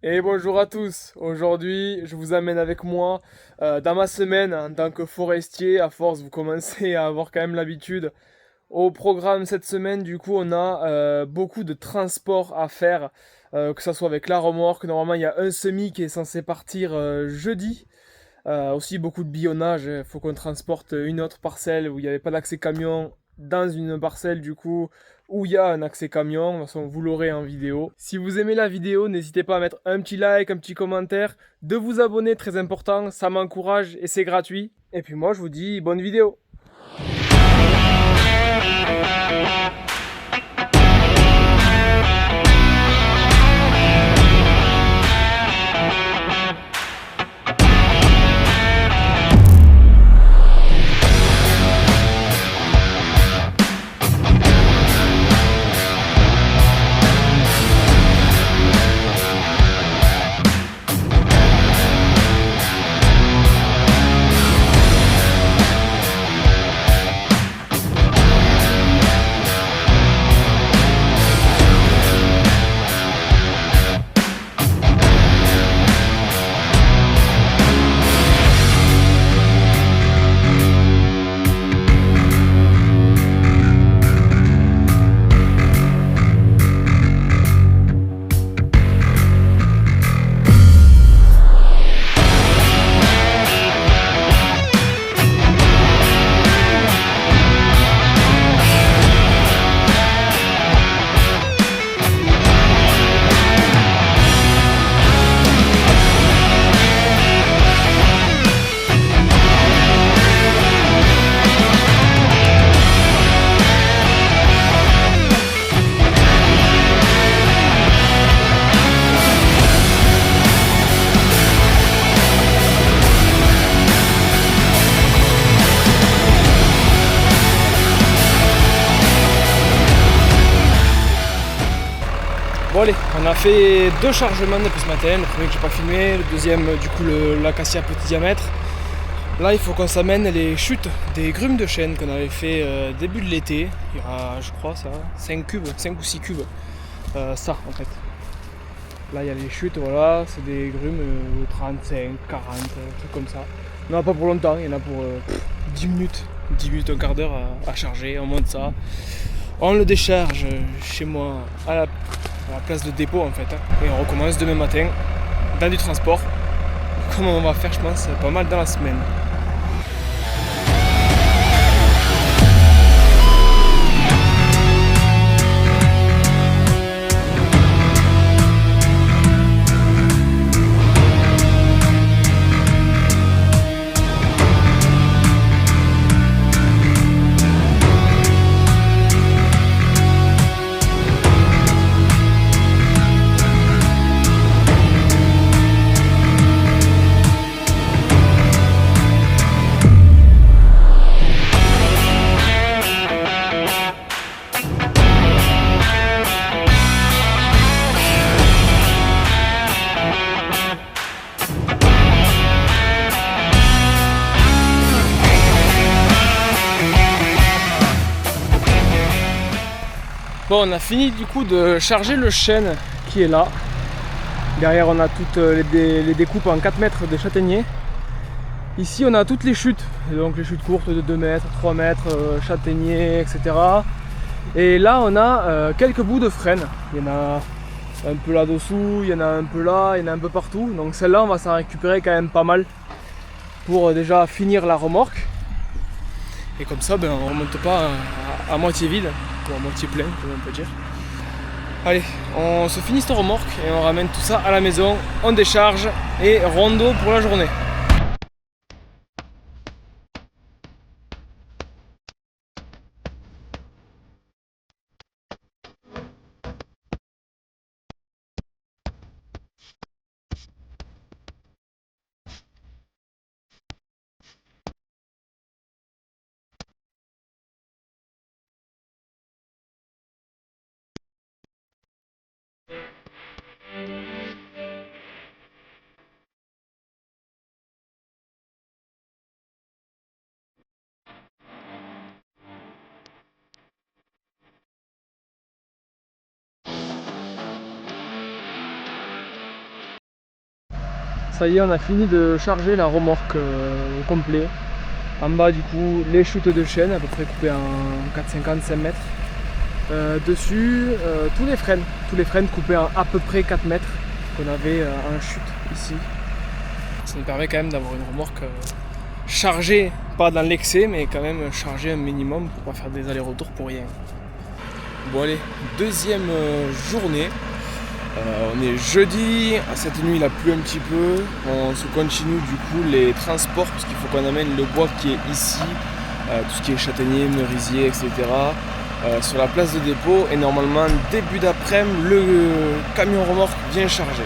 Et bonjour à tous. Aujourd'hui, je vous amène avec moi dans ma semaine en tant que forestier. À force, vous commencez à avoir quand même l'habitude. Au programme cette semaine, du coup, on a beaucoup de transports à faire, que ça soit avec la remorque. Normalement, il y a un semi qui est censé partir jeudi. Aussi beaucoup de billonnage. Il faut qu'on transporte une autre parcelle où il n'y avait pas d'accès camion dans une parcelle du coup où il y a un accès camion. De toute façon, vous l'aurez en vidéo. Si vous aimez la vidéo, n'hésitez pas à mettre un petit like, un petit commentaire, de vous abonner, très important. Ça m'encourage et c'est gratuit. Et puis moi, je vous dis bonne vidéo. Bon allez, on a fait deux chargements depuis ce matin, le premier que j'ai pas filmé, le deuxième du coup l'acacia petit diamètre. Là il faut qu'on s'amène les chutes des grumes de chêne qu'on avait fait début de l'été. Il y aura je crois ça, 5 cubes, 5 ou 6 cubes. Ça en fait. Là il y a les chutes, voilà, c'est des grumes 35, 40, trucs comme ça. Il n'y en a pas pour longtemps, il y en a pour 10 minutes, 10 minutes, un quart d'heure à charger, on monte ça. On le décharge chez moi à la place de dépôt en fait. Et on recommence demain matin dans du transport. Comme on va faire je pense pas mal dans la semaine. Bon, on a fini du coup de charger le chêne qui est là. Derrière, on a toutes les découpes en 4 mètres de châtaignier. Ici, on a toutes les chutes, donc les chutes courtes de 2 mètres, 3 mètres, châtaigniers, etc. Et là, on a quelques bouts de frêne. Il y en a un peu là-dessous, il y en a un peu là, il y en a un peu partout. Donc celle-là, on va s'en récupérer quand même pas mal pour déjà finir la remorque. Et comme ça, ben, on remonte pas à moitié vide, ou à moitié plein, comme on peut dire. Allez, on se finit cette remorque et on ramène tout ça à la maison, on décharge et rondo pour la journée. Ça y est, on a fini de charger la remorque au complet. En bas du coup les chutes de chêne à peu près coupées en 4,50-5 mètres. Dessus tous les freins coupés en à peu près 4 mètres qu'on avait en chute ici. Ça nous permet quand même d'avoir une remorque chargée, pas dans l'excès mais quand même chargée un minimum pour pas faire des allers-retours pour rien. Bon allez, deuxième journée. On est jeudi, cette nuit il a plu un petit peu, on se continue du coup les transports parce qu'il faut qu'on amène le bois qui est ici, tout ce qui est châtaignier, merisier, etc. Sur la place de dépôt et normalement début d'après-midi le camion remorque vient charger.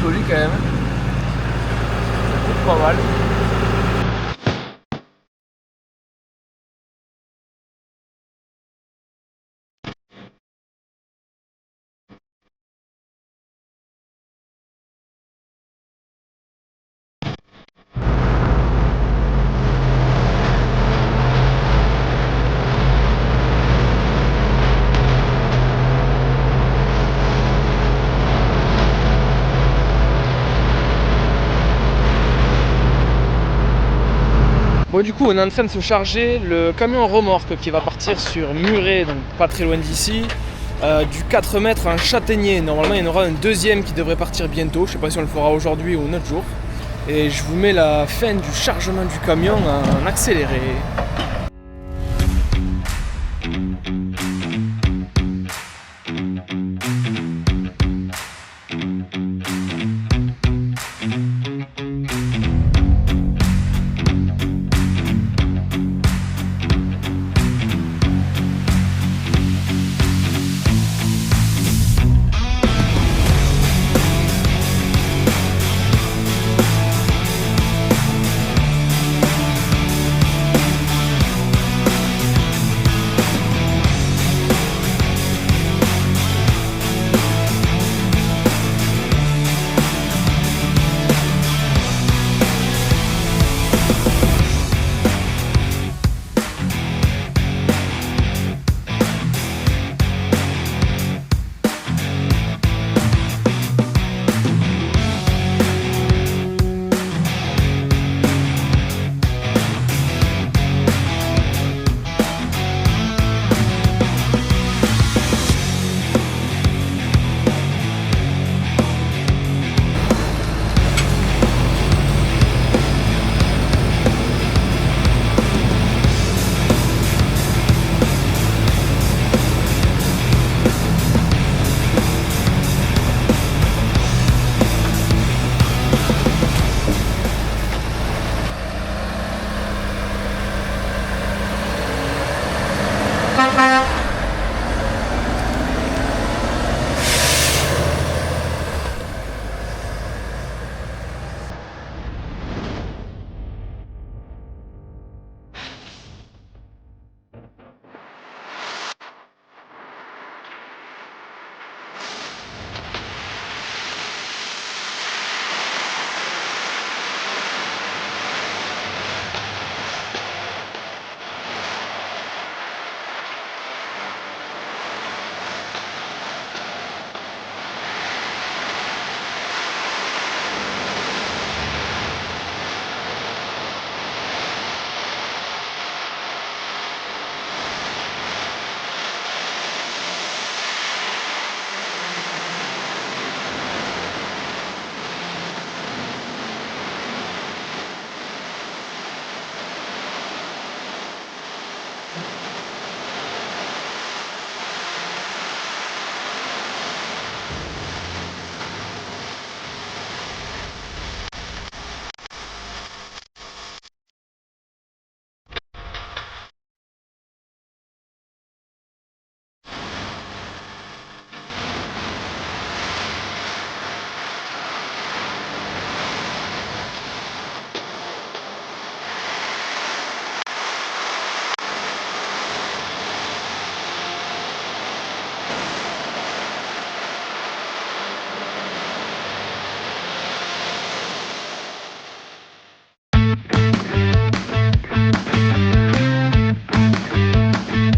Joli quand même, ça coûte pas mal. Bon du coup on est en train de se charger le camion remorque qui va partir sur Muret, donc pas très loin d'ici, du 4 mètres en châtaignier. Normalement il y en aura un deuxième qui devrait partir bientôt, je sais pas si on le fera aujourd'hui ou un autre jour. Et je vous mets la fin du chargement du camion en accéléré.